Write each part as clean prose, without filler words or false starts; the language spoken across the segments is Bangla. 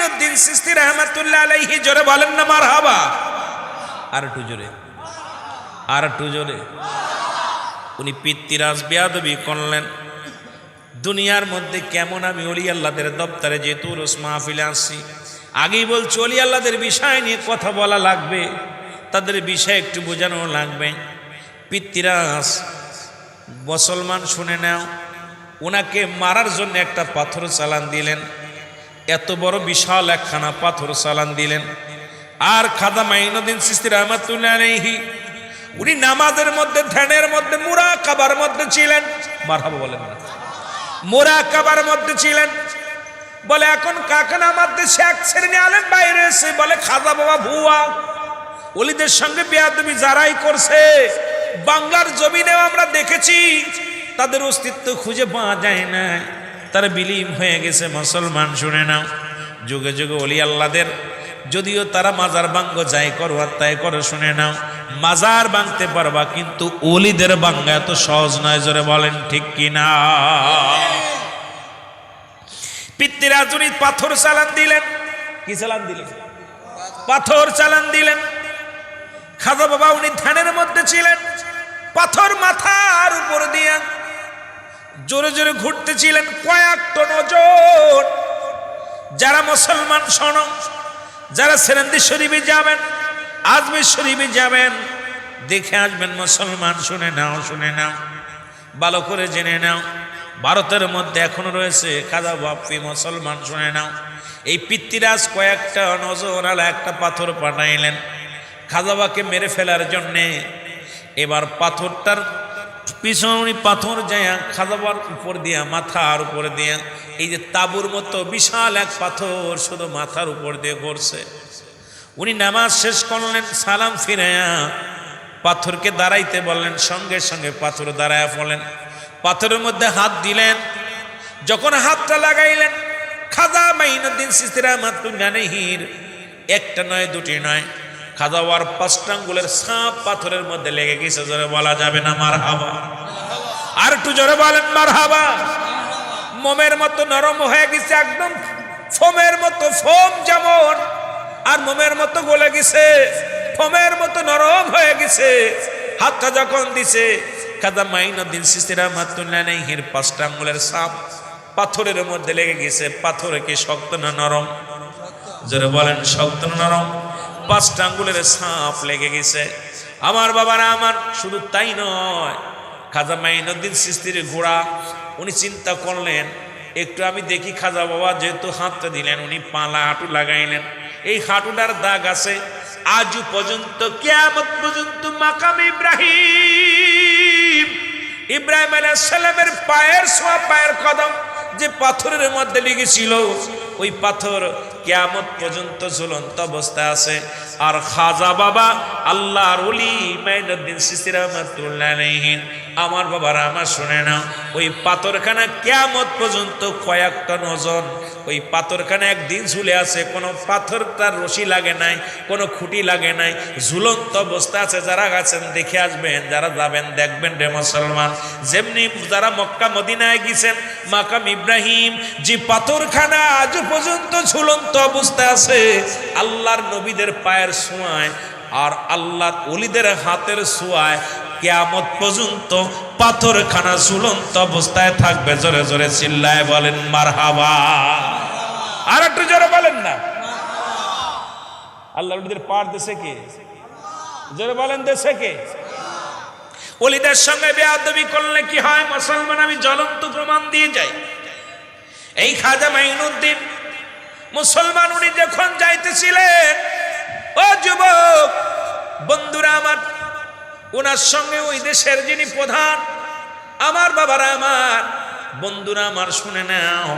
মাইনুদ্দিন চিশতি রাহমাতুল্লাহ আলাইহি, জোরে বলেন না মারহাবা। আর একটু জোরে, আর একটু জোরে। উনি পিতৃরাজ বেয়াদবি করলেন, দুনিয়ার মধ্যে কেমন আমি ওলি আল্লাহদের দপ্তরে যেহেতু রোজ মাহফিলে আসছি, আগেই বলছি ওলি আল্লাহদের বিষয় নিয়ে কথা বলা লাগবে, তাদের বিষয় একটু বোঝানো লাগবে। পিতৃরাজ মুসলমান শুনে নাও, ওনাকে মারার জন্য একটা পাথর চালান দিলেন, এত বড় বিশাল একখানা পাথর চালান দিলেন। আর খাজা মাইনুদ্দিন চিশতি রাহমাতুল্লাহ আলাইহি উনি নামাজের মধ্যে, ধ্যানের মধ্যে, মুরাকাবার মধ্যে ছিলেন। মারহাবা বলেন না। মুরাকাবার মধ্যে ছিলেন। বলে এখন কাকানা আমাদের শেখ শ্রেণী আলেন বাইরে এসে বলে খাজা বাবা ভুয়া, ওলিদের সঙ্গে বেয়াদবি যারাই করছে বাংলার জমিনেও আমরা দেখেছি, তাদের অস্তিত্ব খুঁজে পাওয়া যায় না, তারা বিলীন হয়ে গেছে। মুসলমান শুনে নাও, যুগে যুগে ওলি আল্লাহদের যদিও তারা মাজার ভাঙ্গ যাই করো আর তাই করো, শুনে নাও মাজার ভাঙতে পারবা, কিন্তু ওলিদের ভাঙ্গা এত সহজ নয়। জোরে বলেন ঠিক কিনা? পিতৃরাজ উনি পাথর চালান দিলেন। কি চালান দিলেন? পাথর চালান দিলেন। খাজা বাবা উনি ধ্যানের মধ্যে ছিলেন, পাথর মাথার উপর দিয়ে জোরে জোরে ঘুরতেছিলেন। কয়েক টন ওজন। যারা মুসলমান শোনো, যারা সেরেন্দি শরীফে যাবেন, আজমির শরীফে যাবেন, দেখে আসবেন। মুসলমান শুনে নাও, শুনে নাও, ভালো করে জেনে নাও, ভারতের মধ্যে এখনো রয়েছে খাজা বাপ্পি। মুসলমান শুনে নাও, এই পিতৃরাজ কয়েকটা নজরালা একটা পাথর পাঠাইলেন খাজাবাকে মেরে ফেলার জন্যে। এবার পাথরটার পিছনে পাথর যায় খাজাবার উপর দিয়া, মাথার উপর দিয়া, এই যে তাবুর মতো বিশাল এক পাথর শুধু মাথার উপর দিয়ে ঘুরছে। উনি নামাজ শেষ করলেন, সালাম ফিরাইয়া পাথরকে দাঁড়াইতে বললেন, সঙ্গে সঙ্গে পাথর দাঁড়াইয়া পড়লেন। পাথরের মধ্যে হাত দিলেন, যখন হাতটা লাগাইলেন খাজা মাইনুদ্দিন চিশতি রাহমাতুল্লাহ আলাইহির একটা নয়, দুটি নয়, খাজাওয়ার 5টা আঙ্গুলের ছাপ পাথরের মধ্যে লেগে গেছে। জোরে বলা যাবে না মারহাবা? আর একটু জোরে বলেন মারহাবা। মোমের মতো নরম হয়ে গেছে, একদম ফোমের মতো, ফোম যেমন, আর মোমের মতো গলে গেছে, ফোমের মতো নরম হয়ে গেছে। হাতটা যখন দিছে, খাজা মাইনুদ্দিন চিশতি রাহমাতুল্লাহ আলাইহির 5টা আঙ্গুলের ছাপ পাথরের মধ্যে লেগে গেছে। পাথরে কি শক্ত না নরম? জোরে বলেন শক্ত না নরম? 5টা আঙ্গুলের ছাপ লেগে গেছে। আমার বাবারা আমার, শুধু তাই নয়, খাজা মাইনুদ্দিন চিশতির ঘোড়া উনি চিন্তা করলেন, একটু আমি দেখি খাজা বাবা যেহেতু হাতটা দিলেন, উনি পালা হাঁটু লাগাইলেন, এই হাঁটুটার দাগ আছে আজও পর্যন্ত, কিয়ামত পর্যন্ত। মাকাম ইব্রাহিম, ইব্রাহিম আলাইহিস সালামের পায়ের ছোঁয়া, পায়ের কদম যে পাথরের মধ্যে লেগেছিল, ওই পাথর কিয়ামত পর্যন্ত ঝুলন্ত অবস্থায় আছে। আর খাজা বাবা আল্লাহর ওলি মাইনুদ্দিন চিশতি রাহমাতুল্লাহ আলাইহি, আমার বাবারা আমার শুনে না, ওই পাথরখানা কিয়ামত পর্যন্ত কয়েক টন ওজন। ওই পাথরখানা একদিন ঝুলে আছে, কোনো পাথরটার রশি লাগে নাই, কোনো খুঁটি লাগে নাই, ঝুলন্ত অবস্থা আছে। যারা গেছেন দেখে আসবেন, যারা যাবেন দেখবেন রে মুসলমান। যেমনি যারা মক্কা মদিনায় গেছেন, মাকাম ইব্রাহিম যে পাথরখানা আজ পর্যন্ত ঝুলন্ত অবস্থায় আছে, আল্লাহর নবীদের পায়ের ছোঁয়ায় আর আল্লাহর ওলিদের হাতের ছোঁয়ায় কিয়ামত পর্যন্ত পাথরখানা ঝুলন্ত অবস্থায় থাকবে। জোরে জোরে চিল্লায় বলেন মারহাবা। আর একটু জোরে বলেন না। আল্লাহর ওলিদের পার দেশে কে? জোরে বলেন দেশে কে? ওলিদের সঙ্গে বেয়াদবি করলে কি হয় মুসলমান? আমি জ্বলন্ত প্রমাণ দিয়ে যাই। এই খাজা মাইনুদ্দিন মুসলমান উনি যখন যাইতেছিলেন, ও যুবক বন্ধুরা আমার, ওনার সঙ্গে ওই দেশের যিনি প্রধান, আমার বাবারা আমার, বন্ধুরা আমার শুনে নাও,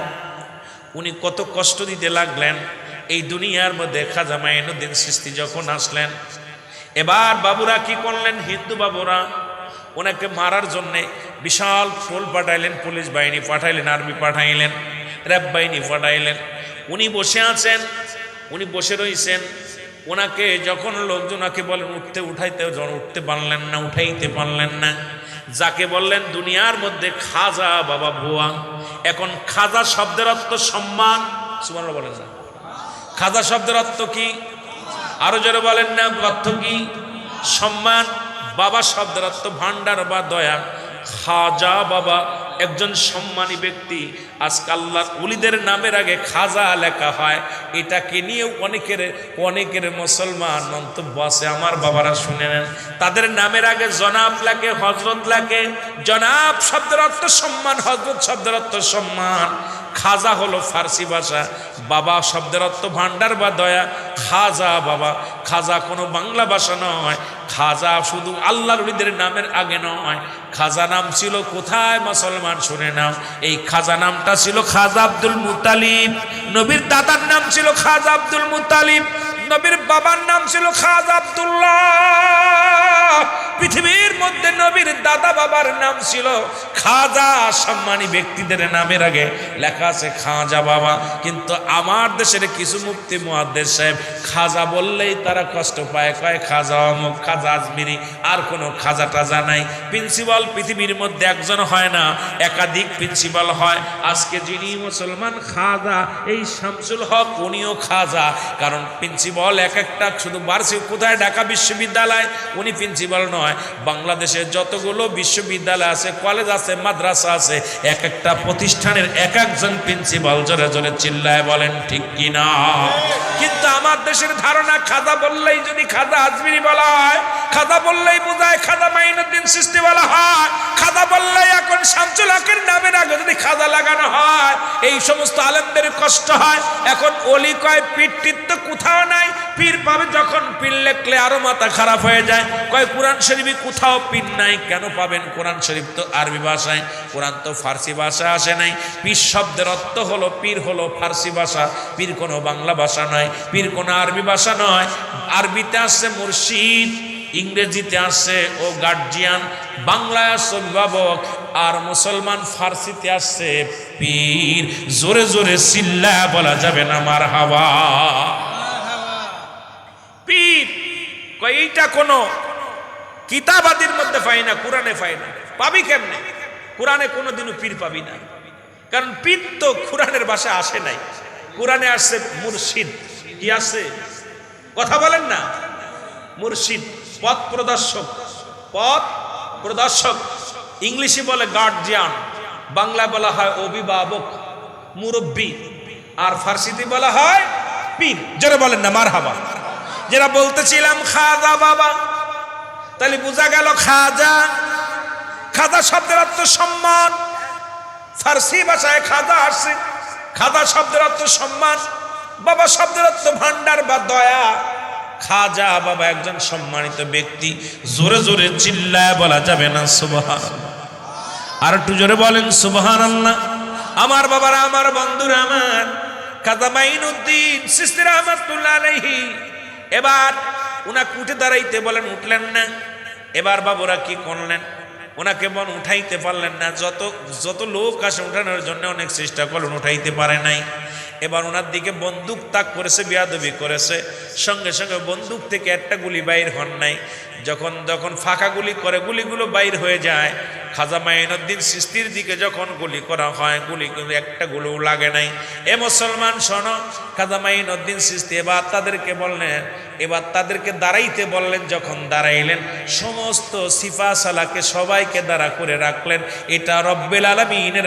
উনি কত কষ্ট দিতে লাগলেন এই দুনিয়ার মধ্যে। খাজা মাইনুদ্দিন চিশতি যখন আসলেন, এবার বাবুরা কি করলেন? হিন্দু বাবুরা ওনাকে মারার জন্যে বিশাল টোল পাঠাইলেন, পুলিশ বাহিনী পাঠাইলেন, আর্মি পাঠাইলেন, র্যাব বাহিনী পাঠাইলেন। উনি বসে আছেন, উনি বসে রয়েছেন। ওনাকে যখন লোকজন ওনাকে বলেন উঠতে, উঠাইতে উঠতে পারলেন না, উঠাইতে পারলেন না। যাকে বললেন দুনিয়ার মধ্যে খাজা বাবা ভুয়া। এখন খাজা শব্দের অর্থ সম্মান, সুবহানাল্লাহ বলেন না? খাজা শব্দের অর্থ কি? আরো জোরে বলেন না, অর্থ কি? সম্মান। বাবা শব্দের অর্থ ভান্ডার বা দয়া। খাজা বাবা একজন সম্মানী ব্যক্তি। আজকে আল্লাহর ওলিদের নামের আগে খাজা লেখা হয়, এটাকে নিয়ে অনেকের মুসলমান মন্তব্য আছে। আমার বাবারা শুনে নেন, তাদের নামের আগে জনাব লেখে, হযরত লেখে। জনাব শব্দের অর্থ সম্মান, হযরত শব্দের অর্থ সম্মান। খাজা হলো ফার্সি ভাষা, বাবা শব্দের অর্থ ভান্ডার বা দয়া। খাজা বাবা, খাজা কোনো বাংলা ভাষা নয়। খাজা শুধু আল্লাহর ওলিদের নামের আগে নয়, খাজা নাম ছিল কোথায় মুসলমান শুনে নাও, এই খাজা নামটা ছিল খাজা আব্দুল মুত্তালিব। নবীর দাদার নাম ছিল খাজা আব্দুল মুত্তালিব, নবীর বাবার নাম ছিল খাজা আব্দুল্লাহ। পৃথিবীর মধ্যে নবীর দাদা বাবার নাম ছিল খাজা। সম্মানী ব্যক্তিদের নামের আগে লেখা আছে খাজা বাবা। কিন্তু আমার দেশের কিছু মুফতি মুহাদ্দিস সাহেব খাজা বললেই তারা কষ্ট পায়, কয় খাজা অমুক, খাজা আজমিরি, আর কোনো খাজা টাজা নাই। প্রিন্সিপাল পৃথিবীর মধ্যে একজন হয় না, একাধিক প্রিন্সিপাল হয়। আজকে যিনি মুসলমান খাজা, এই শামসুল হক, উনিও খাজা। কারণ প্রিন্সিপাল এক একটা শুধু বার্ষিক কোথায় ঢাকা বিশ্ববিদ্যালয়, উনি প্রিন্সিপাল নয়। বাংলাদেশে যতগুলো বিশ্ববিদ্যালয় আছে, কলেজ আছে, মাদ্রাসা আছে, এক একটা প্রতিষ্ঠানের এক একজন প্রিন্সিপাল। জোরে জোরে চিল্লায় বলেন ঠিক কিনা? কিন্তু আমার দেশের ধারণা খাজা বললেই যদি খাজা আজমিরি বলা হয়, খাজা বললেই বোঝায় খাজা মাইনুদ্দিন চিশতি বলা হয়, খাজা বললেই এখন শামসুল হকের নামের আগে যদি খাজা লাগানো হয়, এই সমস্ত আলেমদের কষ্ট হয়। এখন ওলি কয় পীর টির তো কোথাও নাই, পীর পাবে যখন পীর লেখলে আরো মাথা খারাপ হয়ে যায়। কয় কোরআন শরীফে কোথাও পীর নাই, কেন পাবেন? কোরআন শরীফ তো আরবি ভাষায়, কোরআন তো ফার্সি ভাষা আসে নাই। পীর শব্দের অর্থ হলো, পীর হলো ফার্সি ভাষা, পীর কোনো বাংলা ভাষা নয়, পীর কোনো আরবি ভাষা নয়। আরবিতে আসছে মুর্শিদ, ইংরেজিতে আসছে ও গার্জিয়ান, বাংলায় আসছে অভিভাবক, আর মুসলমান ফার্সিতে আসছে পীর। জোরে জোরে চিল্লা বলা যাবে না মারহাবা। পীর কয় এইটা কোনো কিতাবাদির মধ্যে পাই না, কোরআনে পাই না। পাবি কেমনে? কোরআনে কোনোদিনও পীর পাবি না, কারণ পীর তো কোরআনের ভাষায় আসে নাই। কোরআনে আসছে মুর্শিদ। কি আছে? কথা বলেন না। মুর্শিদ পথ প্রদর্শক, পথ প্রদর্শক। ইংলিশে বলে গার্জিয়ান, বাংলা বলা হয় অভিভাবক, মুরব্বী, আর ফার্সিতে বলা হয় পীর। যারা বলেন না মারহাবা। যারা বলতেছিলাম খাজা বাবা, তাহলে বোঝা গেল খাজা। খাজা শব্দের অর্থ সম্মান, ফার্সি ভাষায় খাজা আসছে। খাজা শব্দের অর্থ সম্মান, বাবা শব্দের অর্থ ভান্ডার বা দয়া। খাজা বাবা একজন সম্মানিত ব্যক্তি। জোরে জোরে চিল্লায় বলা যাবে না সুবহানাল্লাহ? আর একটু জোরে বলেন সুবহানাল্লাহ। আমার বাবারা, আমার বন্ধুরা, আমার খাজা মাইনুদ্দিন চিশতি রাহমাতুল্লাহ আলাইহি, এবার উনাকে উঠে দাঁড়াইতে বলেন, উঠলেন না। এবার বাবুরা কি করলেন? ওনাকে বল উঠাইতে পারলেন না। যত লোক আসে উঠানোর জন্য অনেক চেষ্টা করলেন, উঠাইতে পারে নাই। এবার ওনার দিকে বন্দুক তাক করেছে, বেয়াদবি করেছে। সঙ্গে সঙ্গে বন্দুক থেকে একটা গুলি বাইর হন নাই। যখন ফাঁকা গুলি করে গুলিগুলো বাইর হয়ে যায়। খাজা মাইনুদ্দিন চিশতির দিকে যখন গুলি করা হয়, গুলি একটা গুলিও লাগে নাই। এ মুসলমান শোনো, খাজা মাইনুদ্দিন চিশতি এবার তাদেরকে বললেন, এবার তাদেরকে দাঁড়াইতে বললেন। যখন দাঁড়াইলেন, সমস্ত সিফা সালাকে সবাইকে দাঁড়া করে রাখলেন। এটা রব্বুল আলামিনের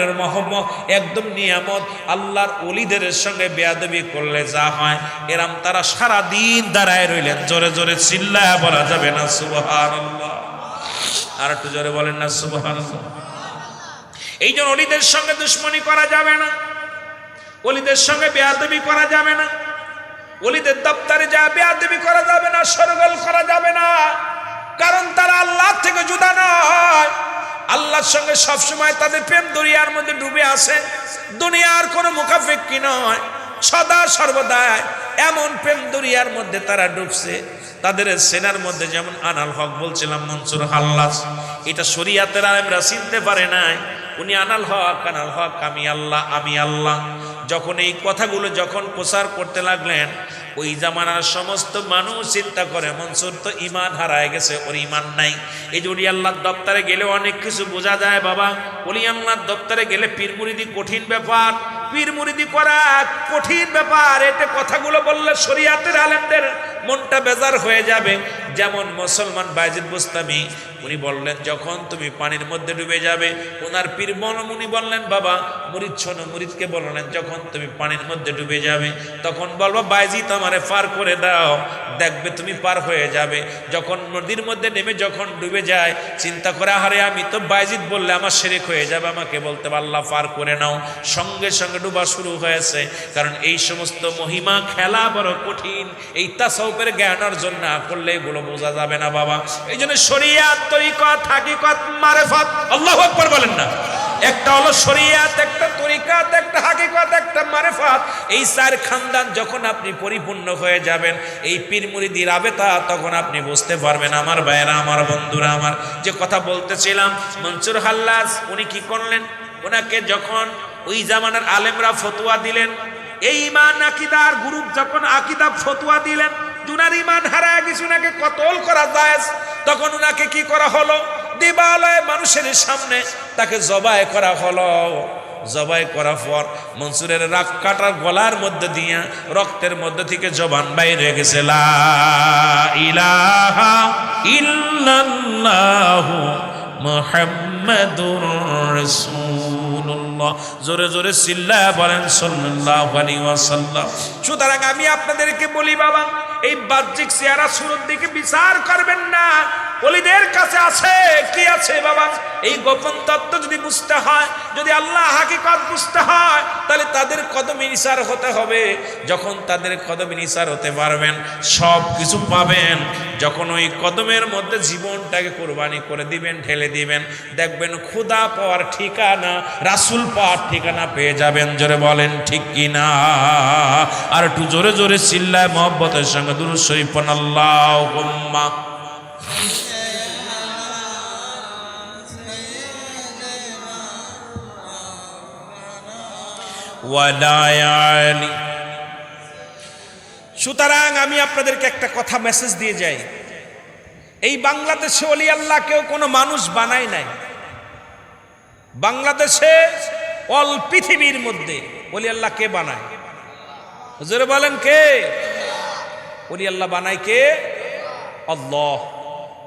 একদম নিয়ামত। আল্লাহর ওলিদের সঙ্গে বেয়াদবি করলে যা হয়, এরাম তারা সারা দিন দাঁড়ায় রইলেন। জোরে জোরে চিল্লায়া বলা যাবে না সুবহানাল্লাহ? আর একটু জোরে বলেন না সুবহানাল্লাহ? এই জন্য ওলিদের সঙ্গে দুশ্মনী করা যাবে না, ওলিদের সঙ্গে বেয়াদবি করা যাবে না, ওলিদের দপ্তরে যা বেয়াদবি করা যাবে না, সরগোল করা যাবে না। কারণ তারা আল্লাহ থেকে জুদা নয়। আল্লাহর সঙ্গে সবসময় তাদের প্রেম দরিয়ার মধ্যে ডুবে আছে। দুনিয়ার কোনো মুখাফেক্ষি নয়, সদা সর্বদা এমন প্রেম দরিয়ার মধ্যে তারা ডুবছে। তাদের সেনার মধ্যে যেমন আনাল হক বলছিলাম, মনসুর হাল্লাস, এটা শরিয়াতের আলেমরা চিনতে পারে নাই। উনি আনাল হক, আমি আল্লাহ, আমি আল্লাহ। যখন এই কথাগুলো যখন প্রচার করতে লাগলেন, ওই জামানার সমস্ত মানুষ চিন্তা করে মনসুর তো ইমান হারায় গেছে, ওর ইমান নাই। এই যে ওলি আল্লাহর দপ্তরে গেলে অনেক কিছু বোঝা যায় বাবা। ওলি আল্লাহর দপ্তরে গেলে পীর মুরিদি কঠিন ব্যাপার। পীর মুরিদি করা কঠিন ব্যাপার। এতে কথাগুলো বললে শরিয়াতের আলেমদের মনটা বেজার হয়ে যাবে। যেমন মুসলমান বায়েজিদ বুস্তামি, উনি বললেন যখন তুমি পানির মধ্যে ডুবে যাবে, ওনার পীর উনি বললেন বাবা মুরিদ শোনো, মুরিদকে বললেন যখন তুমি পানির মধ্যে ডুবে যাবে তখন বলবো বায়েজিদ আমারে পার করে দাও, দেখবে তুমি পার হয়ে যাবে। যখন নদীর মধ্যে নেমে যখন ডুবে যায় চিন্তা করে আহারে আমি তো বায়েজিদ বললে আমার শিরক হয়ে যাবে, আমাকে বলতে আল্লাহ পার করে নাও, সঙ্গে সঙ্গে ডুবা শুরু হয়েছে। কারণ এই সমস্ত মহিমা খেলা বড় কঠিন, এই তাসাউফের জ্ঞান অর্জন না করলে এগুলো বোঝা যাবে না বাবা। এই জন্য শরিয়াত, তরিকত, হাকিকত, মারিফত, আল্লাহু আকবার বলেন না। একটা হলো শরিয়াত, একটা তরিকত, একটা হাকিকত, একটা মারিফত। এই চার খানদান যখন আপনি পরিপূর্ণ হয়ে যাবেন, এই পীর মুরিদি রাবেতা, তখন আপনি বুঝতে পারবেন আমার ভাইয়েরা, আমার বন্ধুরা, আমার যে কথা বলতেছিলাম। মনসুর হাল্লাজ উনি কি করলেন, ওনাকে যখন ওই জামানার আলেমরা ফতোয়া দিলেন, এই ইমান আকিদার গ্রুপ যখন আকিদা ফতোয়া দিলেন উনার ইমান হারায় গেছে, উনাকে কতল করা যায়, তখন উনাকে কি করা হলো, দিবালয়ে মানুষের সামনে তাকে জবাই করা হলো। জবাই করার পর মনসুরের রাগ কাটার গলার মধ্যে দিয়া রক্তের মধ্যে থেকে জবান বাইরে গেছে, লা ইলাহা ইল্লাল্লাহু মুহাম্মাদুর রাসূলুল্লাহ। জোরে জোরে চিল্লায়া বলেন সাল্লাল্লাহু আলাইহি ওয়াসাল্লাম। সুতরাং আমি আপনাদেরকে বলি বাবা, এই বাহ্যিক চেহারা সুরত দিকে বিচার করবেন না। ওলিদের কাছে আছে কি আছে বাবা, এই গোপন তত্ত্ব যদি বুঝতে হয়, যদি আল্লাহ হাকিকত বুঝতে হয়, তাহলে তাদের কদমে নিসার হতে হবে। যখন তাদের কদমে নিসার হতে পারবেন সব কিছু পাবেন। যখন ওই কদমের মধ্যে জীবনটাকে কোরবানি করে দিবেন, ঢেলে দিবেন, দেখবেন খোদা পাওয়ার ঠিকানা, রাসূল পাওয়ার ঠিকানা পেয়ে যাবেন। জোরে বলেন ঠিক কিনা? আর একটু জোরে জোরে চিল্লায় মহব্বতের সঙ্গে দুরূদ শরীফ পড়ুন, আল্লাহুম্মা ওয়ালায়ালি। সুতরাং আমি আপনাদেরকে একটা কথা মেসেজ দিয়ে যাই, এই বাংলাদেশে ওলি আল্লাহ কেউ কোনো মানুষ বানায় নাই। বাংলাদেশে অল পৃথিবীর মধ্যে ওলি আল্লাহ কে বানায়? হুজুর বলেন কে? ওলি আল্লাহ বানায় কে? আল্লাহ।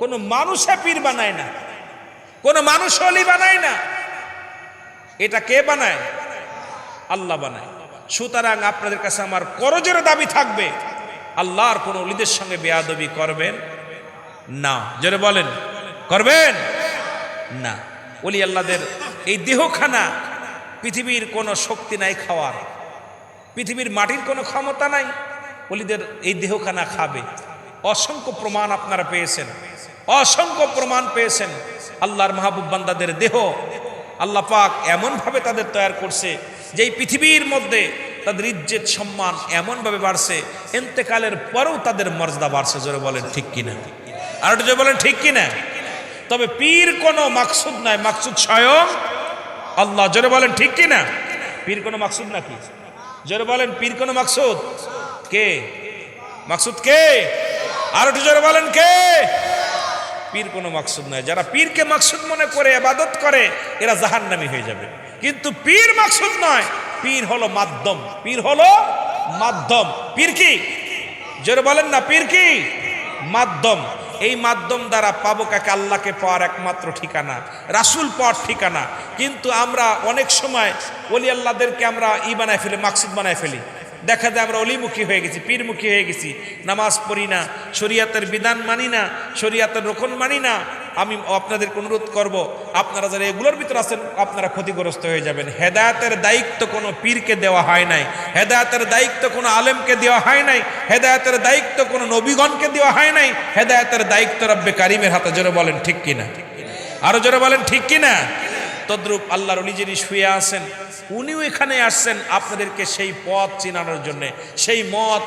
কোনো মানুষে পীর বানায় না, কোনো মানুষ ওলি বানায় না। এটা কে বানায়? আল্লাহ বানায়। সুতরাং আপনাদের কাছে আমার করজোরে দাবি থাকবে, আল্লাহর কোন ওলিদের সঙ্গে বেয়াদবি করবেন না। জোরে বলেন করবেন না। ওলি আল্লাহদের এই দেহখানা পৃথিবীর কোনো শক্তি নাই খাওয়ার, পৃথিবীর মাটির কোনো ক্ষমতা নাই ওলিদের এই দেহখানা খাবে। অসংখ্য প্রমাণ আপনারা পেয়েছেন, অসংখ্য প্রমাণ পেয়েছেন। আল্লাহর মাহবুব বান্দাদের দেহ আল্লাহ পাক এমনভাবে তাদের তৈরি করছে যে এই পৃথিবীর মধ্যে তাদের ইজ্জত সম্মান এমনভাবে বাড়ছে, ইন্তেকালের পরেও তাদের মর্যাদা বাড়ছে। জোরে বলেন ঠিক কিনা? আর একটু জোরে বলেন ঠিক কিনা? তবে পীর কোনো মাকসুদ নাই, মাকসুদ স্বয়ং আল্লাহ। জোরে বলেন ঠিক কিনা? পীর কোনো মাকসুদ নাকি? জোরে বলেন পীর কোনো মাকসুদ কে? মাকসুদ কে? আর একটু জোরে বলেন কে? পীর কোনো মাকসুদ নয়। যারা পীরকে মাকসুদ মনে করে ইবাদত করে এরা জাহান্নামী হয়ে যাবে। কিন্তু পীর মাকসুদ নয়, পীর হলো মাধ্যম, পীর হলো মাধ্যম। পীর কি? জোরে বলেন না, পীর কি? মাধ্যম। এই মাধ্যম দ্বারা পাবো কাকে? আল্লাহকে পাওয়ার একমাত্র ঠিকানা, রাসূল পাওয়ার ঠিকানা। কিন্তু আমরা অনেক সময় ওলি আল্লাহদেরকে আমরা বানায় ফেলি, মাকসুদ বানায় ফেলি। দেখা যায় আমরা অলিমুখী হয়ে গেছি, পীরমুখী হয়ে গেছি। নামাজ পড়ি না, শরীয়তের বিধান মানি না, শরীয়তের রকম মানি না। আমি আপনাদেরকে অনুরোধ করব, আপনারা যারা এগুলোর ভিতরে আছেন আপনারা ক্ষতিগ্রস্ত হয়ে যাবেন। হেদায়েতের দায়িত্ব কোনো পীরকে দেওয়া হয় নাই, হেদায়েতের দায়িত্ব কোনো আলেমকে দেওয়া হয় নাই, হেদায়েতের দায়িত্ব কোনো নবীগণকে দেওয়া হয় নাই। হেদায়েতের দায়িত্ব রব্বে কারিমের হাতে। জোরে বলেন ঠিক কিনা? আরো জোরে বলেন ঠিক কিনা? তদ্রূপ আল্লাহর ওলি যিনি শুয়ে আছেন উনিও এখানে আসছেন আপনাদেরকে সেই পথ চিনানোর জন্য, সেই মত,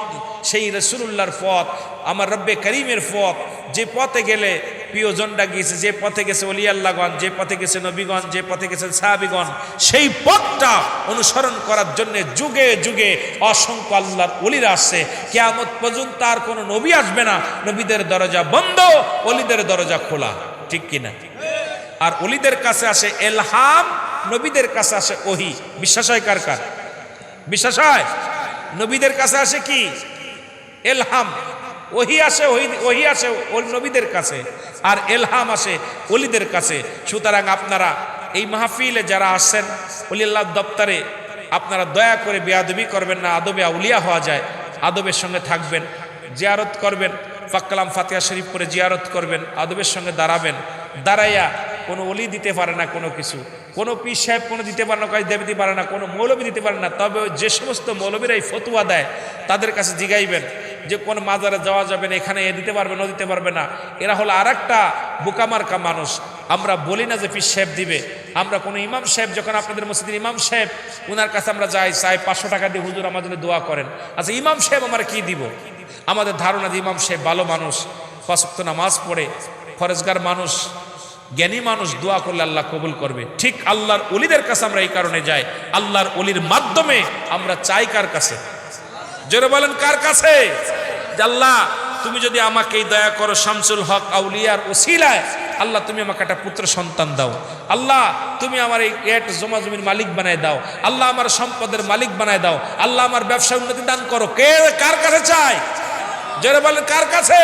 সেই রাসূলুল্লাহর পথ, আমার রব্বে করিমের পথ। যে পথে গেলে প্রিয়জনরা গিয়েছে, যে পথে গেছে ওলি আল্লাহগণ, যে পথে গেছে নবীগণ, যে পথে গেছেন সাহাবীগণ, সেই পথটা অনুসরণ করার জন্য যুগে যুগে অসংখ্য আল্লাহর ওলিরা আসছে। কিয়ামত পর্যন্ত আর কোনো নবী আসবে না, নবীদের দরজা বন্ধ, ওলিদের দরজা খোলা। ঠিক কিনা? আর ওলিদের কাছে আসে এলহাম, নবীদের কাছে আসে ওহী। বিশ্বাস হয় কার কার? বিশ্বাস হয়? নবীদের কাছে আসে কি? এলহাম, ওহি আসে, ওহি আসে ওই নবীদের কাছে, আর এলহাম আসে ওলিদের কাছে। সুতরাং আপনারা এই মাহফিলে যারা আসছেন, ওলিয়াল্লাহ দপ্তরে, আপনারা দয়া করে বেয়াদবি করবেন না। আদবে আউলিয়া হওয়া যায়, আদবের সঙ্গে থাকবেন, জিয়ারত করবেন, ফাক্কালাম ফাতিহা শরীফ করে জিয়ারত করবেন, আদবের সঙ্গে দাঁড়াবেন। দাঁড়াইয়া কোনো ওলি দিতে পারে না কোনো কিছু, কোনো পীর সাহেব কোনো দিতে পারে না, কাজ দেব দিতে পারে না, কোনো মৌলবী দিতে পারে না। তবে যে সমস্ত মৌলবীরা এই ফতুয়া দেয় তাদের কাছে জিগাইবেন যে কোন মাজারে যাওয়া যাবে না, এখানে এ দিতে পারবে না, দিতে পারবে না। এরা হলো আর একটা বোকামার্কা মানুষ। আমরা বলি না যে পীর সাহেব দিবে। আমরা কোনো ইমাম সাহেব, যখন আপনাদের মসজিদের ইমাম সাহেব, ওনার কাছে আমরা যাই, চাই 500 টাকা দিয়ে হুজুর আমার জন্য দোয়া করেন। আচ্ছা, ইমাম সাহেব আমরা কি দিব? আমাদের ধারণা যে ইমাম সাহেব ভালো মানুষ, 5 ওয়াক্ত নামাজ পড়ে, ফরেজগার মানুষ, জ্ঞানী মানুষ, দোয়া করলে আল্লাহ কবুল করবে। ঠিক আল্লাহর ওলিদের কাছে আমরা এই কারণে যাই, আল্লাহর ওলির মাধ্যমে আমরা চাই কার কাছে? জোরে বলেন, কার কাছে? আল্লাহ তুমি যদি আমাকে এই দয়া করো, শামসুল হক আউলিয়ার ওসিলায় আল্লাহ তুমি আমাকে একটা পুত্র সন্তান দাও। আল্লাহ তুমি আমার এই জমা জমির মালিক বানায় দাও। আল্লাহ আমার সম্পদের মালিক বানায় দাও। আল্লাহ আমার ব্যবসা উন্নতি দান করো। কে কার কাছে চায়? জোরে বলেন, কার কাছে?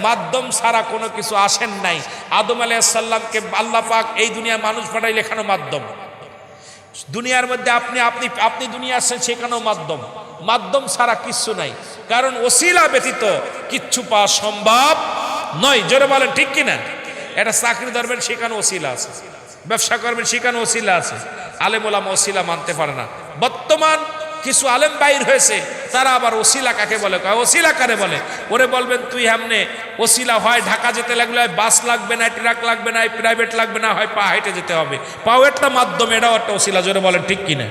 মাধ্যম ছাড়া কোনো কিছু আসেন নাই। আদম আলাইহিস সালামকে আল্লাহ পাক এই দুনিয়ায় মানুষ পাঠাই লেখানো মাধ্যম। দুনিয়ার মধ্যে আপনি দুনিয়া আসছেন, সেখানেও মাধ্যম। মাধ্যম ছাড়া কিচ্ছু নাই, কারণ ওসিলা ব্যতীত কিচ্ছু পাওয়া সম্ভব নয়। জোরে বলেন ঠিক কিনা? এটা চাকরি ধরবেন, সেখানে ওসিলা আছে। ব্যবসা করবেন, সেখানে ওসিলা আছে। আলেম ওলামা ওসিলা মানতে পারে না। বর্তমান কিছু আলেম বাইর হয়েছে, তারা আবার ওসিলা কাকে বলে? ওসিলা কারে বলে? ওরে বলবেন তুই সামনে ওসিলা হয় ঢাকা যেতে লাগলে বাস লাগবে না, ট্রাক লাগবে না, প্রাইভেট লাগবে না, হয় পা হেঁটে যেতে হবে। পাও একটা মাধ্যম, এটাও একটা ওসিলা। জোরে বলেন ঠিক কিনা?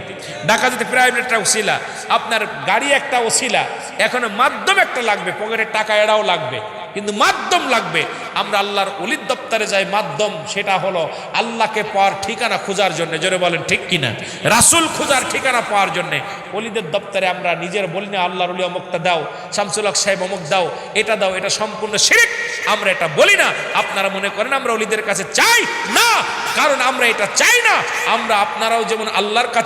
ঢাকা যেতে প্রাইভেট একটা ওসিলা, আপনার গাড়ি একটা ওসিলা, এখন মাধ্যম একটা লাগবে, পকেটের টাকা এটাও লাগবে, কিন্তু মাধ্যম লাগবে। আমরা আল্লাহর ওলির দপ্তরে যাই, মাধ্যম সেটা হলো আল্লাহকে পাওয়ার ঠিকানা খোঁজার জন্য। জোরে বলেন ঠিক কিনা? রাসূল খোঁজার ঠিকানা পাওয়ার জন্য ওলিদের দপ্তরে আমরা নিজের বলি না আল্লাহর ওলি অমুকটা দাও, শামসুল হক সাহেব অমুক দাও, এটা দাও, এটা সম্পূর্ণ শিরক। আমরা এটা বলি না। আপনারা মনে করেন আমরা ওলিদের কাছে চাই না, কারণ আমরা এটা চাই না। আমরা আপনারাও যেমন আল্লাহর কাছে